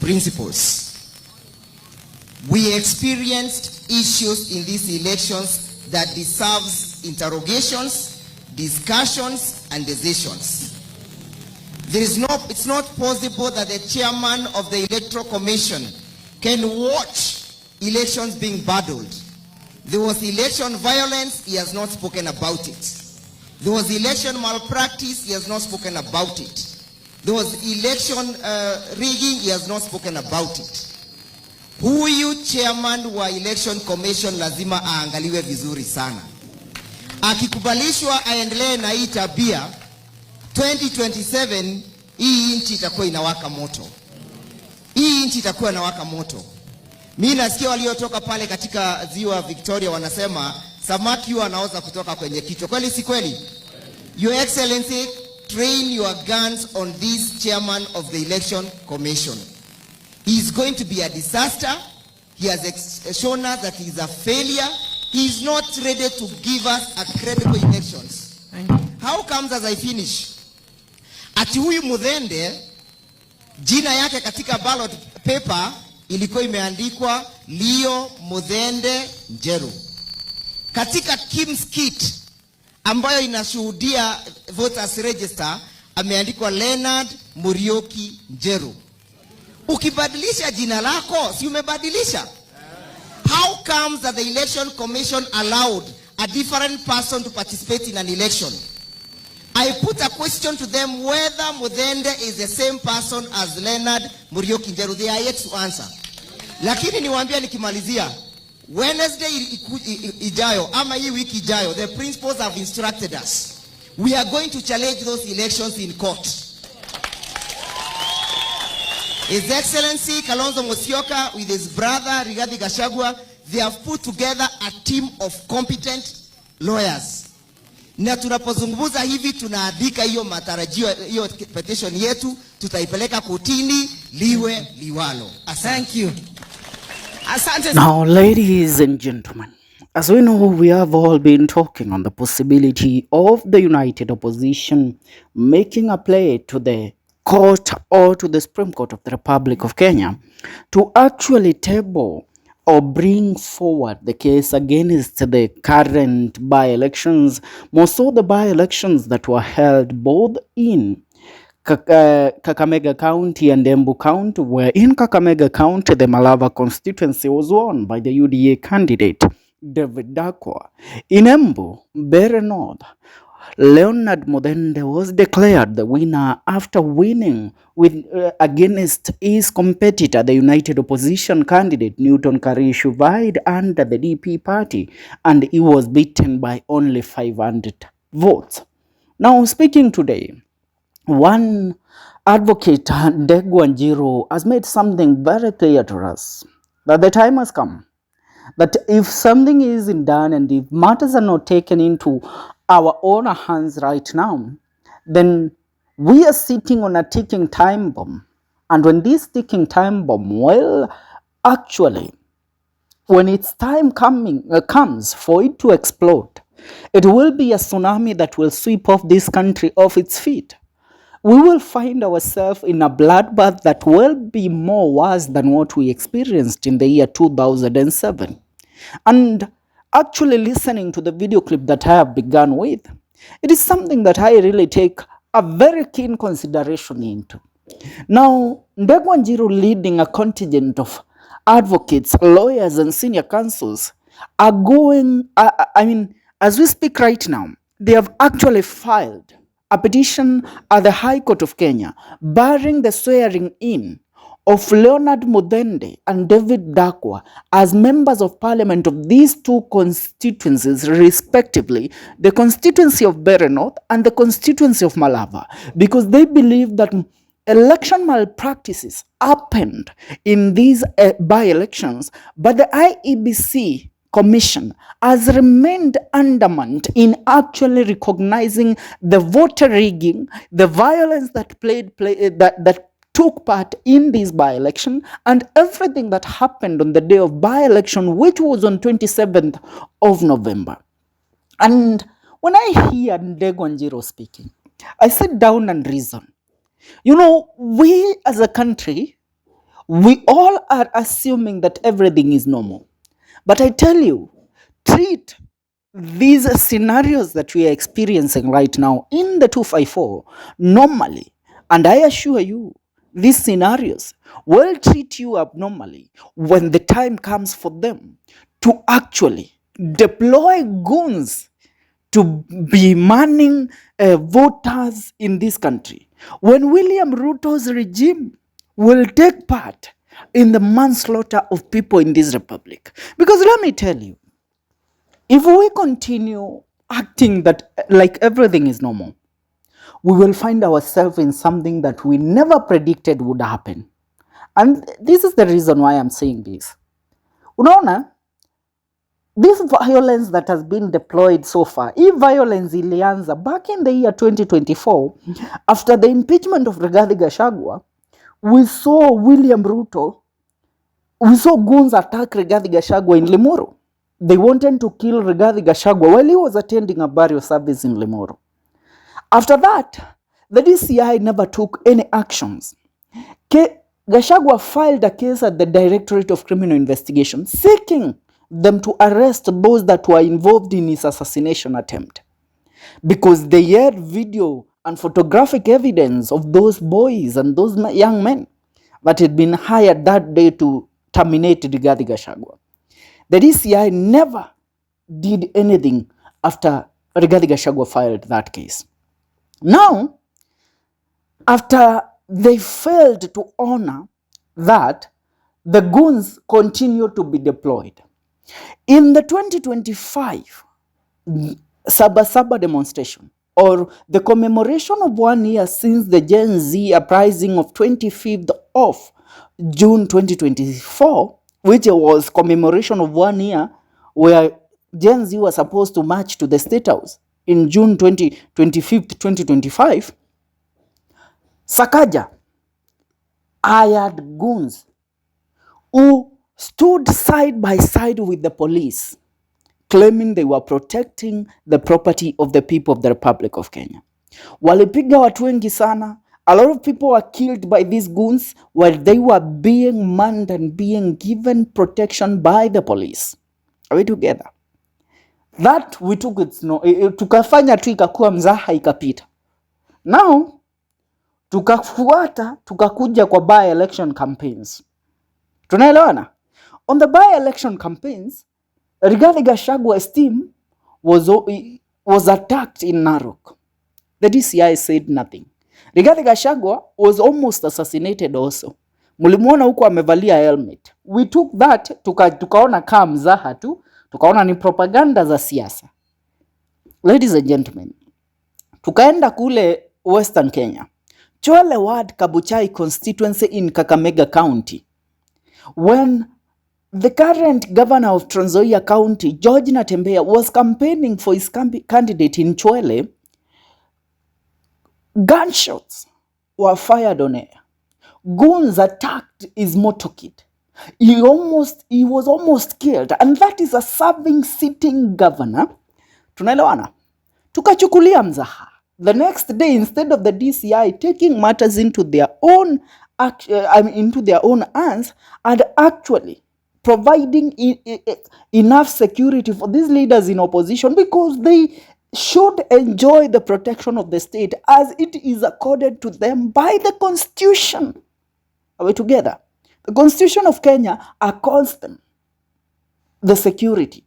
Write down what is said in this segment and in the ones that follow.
principles. We experienced issues in these elections that deserves interrogations, discussions, and decisions. It's not possible that the chairman of the Electoral Commission can watch elections being battled. There was election violence, he has not spoken about it. There was election malpractice, he has not spoken about it. There was election rigging, he has not spoken about it. Huyu chairman wa election commission lazima aangaliwe vizuri sana. Akikubalishwa aendelee na hii tabia, 2027 hii nchi itakuwa inawaka moto. Hii nchi itakuwa inawaka moto. Mimi nasikia waliotoka pale katika ziwa Victoria wanasema samaki wanaoza kutoka kwenye kichwa. Kweli si kweli? Your Excellency, train your guns on this chairman of the election commission. He is going to be a disaster. He has shown us that he is a failure. He is not ready to give us a credible elections. How comes, as I finish, ati huyu Mudende jina yake katika ballot paper ilikuwa imeandikwa Leo Mudende Njiru. Katika Kim's kit ambayo inashuhudia voters register ameandikwa Leonard Muriuki Njiru. Ukibadilisha jina lako, si umebadilisha? How comes that the election commission allowed a different person to participate in an election? I put a question to them whether Mudende is the same person as Leonard Muriuki Njiru. They are yet to answer. Lakini niwaambia nikimalizia, Wednesday ijayo ama hii wiki ijayo, the principals have instructed us. We are going to challenge those elections in court. His Excellency Kalonzo Musyoka with his brother Rigathi Gachagua, they have put together a team of competent lawyers. Na tunapozungumza hivi tunaandika hiyo matarajio, hiyo petition yetu, tutaipeleka kotini liwe liwalo. Thank you. Now, ladies and gentlemen, as we know, we have all been talking on the possibility of the united opposition making a play to the court or to the Supreme Court of the Republic of Kenya to actually table or bring forward the case against the current by-elections, more so the by-elections that were held both in Kakamega County and Embu County, where in Kakamega County, the Malava constituency was won by the UDA candidate, David Dakwa. In Embu, Bere North, Leonard Mudende was declared the winner after winning with against his competitor, the United Opposition candidate, Newton Karishu, vied under the DP party, and he was beaten by only 500 votes. Now, speaking today, one advocate, Ndegwa Njiru, has made something very clear to us, that the time has come, that if something isn't done and if matters are not taken into our own hands right now, then we are sitting on a ticking time bomb. And when this ticking time bomb, well, actually, when its time comes for it to explode, it will be a tsunami that will sweep off this country off its feet. We will find ourselves in a bloodbath that will be more worse than what we experienced in the year 2007. And actually listening to the video clip that I have begun with, it is something that I really take a very keen consideration into. Now, Ndegwa Njiru leading a contingent of advocates, lawyers, and senior counsels are going, as we speak right now, they have actually filed a petition at the High Court of Kenya barring the swearing in of Leonard Mudende and David Dakwa as members of parliament of these two constituencies, respectively, the constituency of Bere North and the constituency of Malava, because they believe that election malpractices happened in these by-elections, but the IEBC Commission has remained undermined in actually recognizing the voter rigging, the violence that that took part in this by-election, and everything that happened on the day of by-election, which was on 27th of November. And when I hear Ndegwa Njiru speaking, I sit down and reason. You know, we as a country, We all are assuming that everything is normal. But I tell you, treat these scenarios that we are experiencing right now in the 254 normally, and I assure you, these scenarios will treat you abnormally when the time comes for them to actually deploy goons to be manning voters in this country. When William Ruto's regime will take part in the manslaughter of people in this republic. Because let me tell you, if we continue acting that like everything is normal, we will find ourselves in something that we never predicted would happen. And this is the reason why I'm saying this. Unaona, this violence that has been deployed so far, if violence ilianza back in the year 2024, after the impeachment of Rigathi Gachagua, we saw William Ruto, we saw goons attack Rigathi Gachagua in Limuru. They wanted to kill Rigathi Gachagua while he was attending a burial service in Limuru. After that, the DCI never took any actions. Gachagua filed a case at the Directorate of Criminal Investigation, seeking them to arrest those that were involved in his assassination attempt, because they had video and photographic evidence of those boys and those young men that had been hired that day to terminate Rigathi Gachagua. The DCI never did anything after Rigathi Gachagua filed that case. Now, after they failed to honor that, the goons continue to be deployed. In the 2025 Sabasaba demonstration, or the commemoration of 1 year since the Gen Z uprising of 25th of June 2024, which was commemoration of 1 year where Gen Z was supposed to march to the State House in June 25th, 2025, Sakaja hired goons who stood side by side with the police, claiming they were protecting the property of the people of the Republic of Kenya. Walipiga watu wengi sana. A lot of people were killed by these goons while they were being manned and being given protection by the police. Are we together? That we took it, tukafanya tu ikakuwa mzaha ikapita. Now, tukakuja kwa by-election campaigns. Tunaelewana? On the by-election campaigns, Rigathi Gachagua's team was attacked in Narok. The DCI said nothing. Rigathi Gachagua was almost assassinated also. Mulimuona huko amevalia helmet. We took that, tukaona kama mzaha tu, tukaona ni propaganda za siasa. Ladies and gentlemen, tukaenda kule Western Kenya, Chwele Ward Kabuchai constituency in Kakamega County, when the current governor of Trans Nzoia County, George Natembeya, was campaigning for his candidate in Chwele, gunshots were fired on air. Goons attacked his motorcade. He was almost killed, and that is a serving sitting governor. Tunaelewana? Tukachukulia mzaha. The next day, instead of the DCI taking matters into their own hands and actually providing enough security for these leaders in opposition, because they should enjoy the protection of the state as it is accorded to them by the Constitution. Are we together? The Constitution of Kenya accords them the security.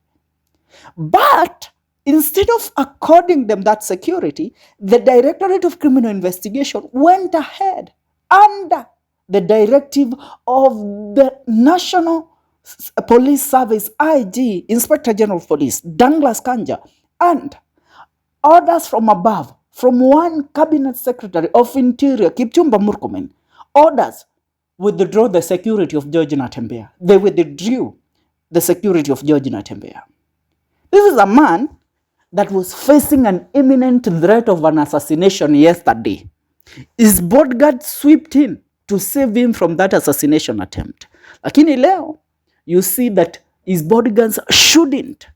But instead of according them that security, the Directorate of Criminal Investigation went ahead under the directive of the National Police Service, IG, Inspector General of Police, Douglas Kanja, and orders from above, from one Cabinet Secretary of Interior, Kipchumba Murkomen, orders withdraw the security of George Natembeya. They withdrew the security of George Natembeya. This is a man that was facing an imminent threat of an assassination yesterday. His bodyguard swept in to save him from that assassination attempt. Lakini leo, you see that his bodyguards shouldn't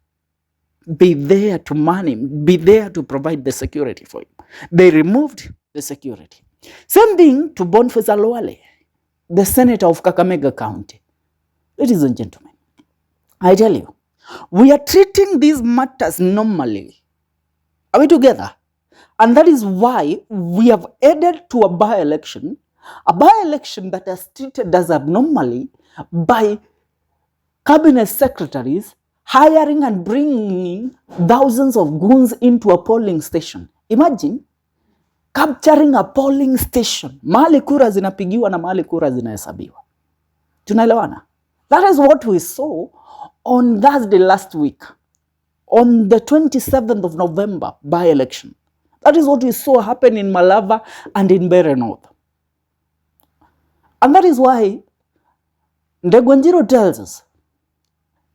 be there to man him, be there to provide the security for him. They removed the security. Same thing to Boniface Alwale. the senator of Kakamega County. Ladies and gentlemen, I tell you, we are treating these matters normally. Are we together? And that is why we have added to a by-election that is treated as abnormally by cabinet secretaries hiring and bringing thousands of goons into a polling station. Imagine capturing a polling station. Mahali kura zinapigiwa na mahali kura zinahesabiwa. Tunaelewana? That is what we saw on Thursday last week, on the 27th of November by-election. That is what we saw happen in Malava and in Mbeere North. And that is why Ndegwa Njiru tells us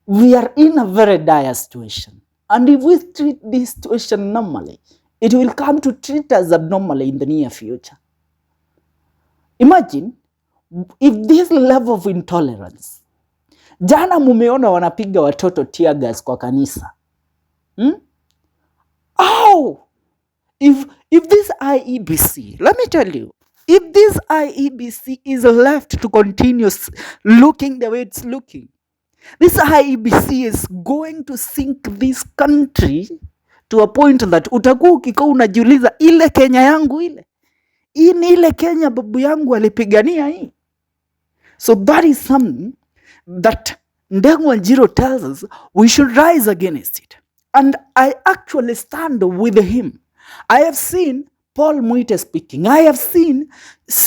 we are in a very dire situation. And if we treat this situation normally, it will come to treat us abnormally in the near future. Imagine if this level of intolerance. Jana mumeona wanapiga watoto tear gas kwa kanisa. If this IEBC, let me tell you, if this IEBC is left to continue looking the way it's looking, this IEBC is going to sink this country to a point that utakuwa ukikuwa unajiuliza, ile Kenya yangu ile? Hii ni ile Kenya babu yangu alipigania hii? So that is something that Ndegwa Njiru tells us we should rise against it. And I actually stand with him. I have seen Paul Muite speaking. I have seen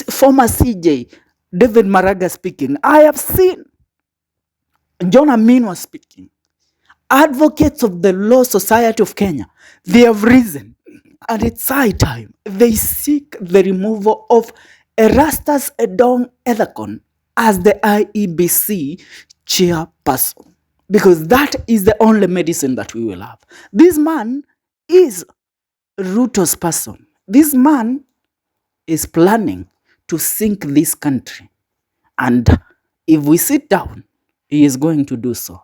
former CJ David Maraga speaking. I have seen John Aminwa speaking. Advocates of the Law Society of Kenya, they have risen, and it's high time they seek the removal of Erastus Edong ETHEKON as the IEBC chairperson, because that is the only medicine that we will have. This man is Ruto's person. This man is planning to sink this country, and if we sit down, he is going to do so.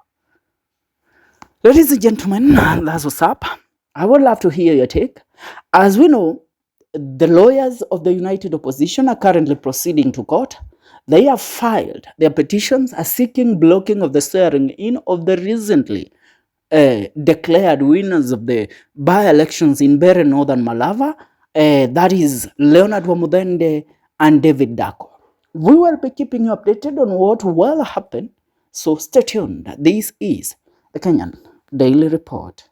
Ladies and gentlemen, that's what's up. I would love to hear your take. As we know, the lawyers of the United Opposition are currently proceeding to court. They have filed their petitions are seeking blocking of the swearing in of the recently declared winners of the by-elections in Mbeere North and Malava. That is Leonard Wamudende and David Dako. We will be keeping you updated on what will happen. So stay tuned. This is the Kenyan Daily Report.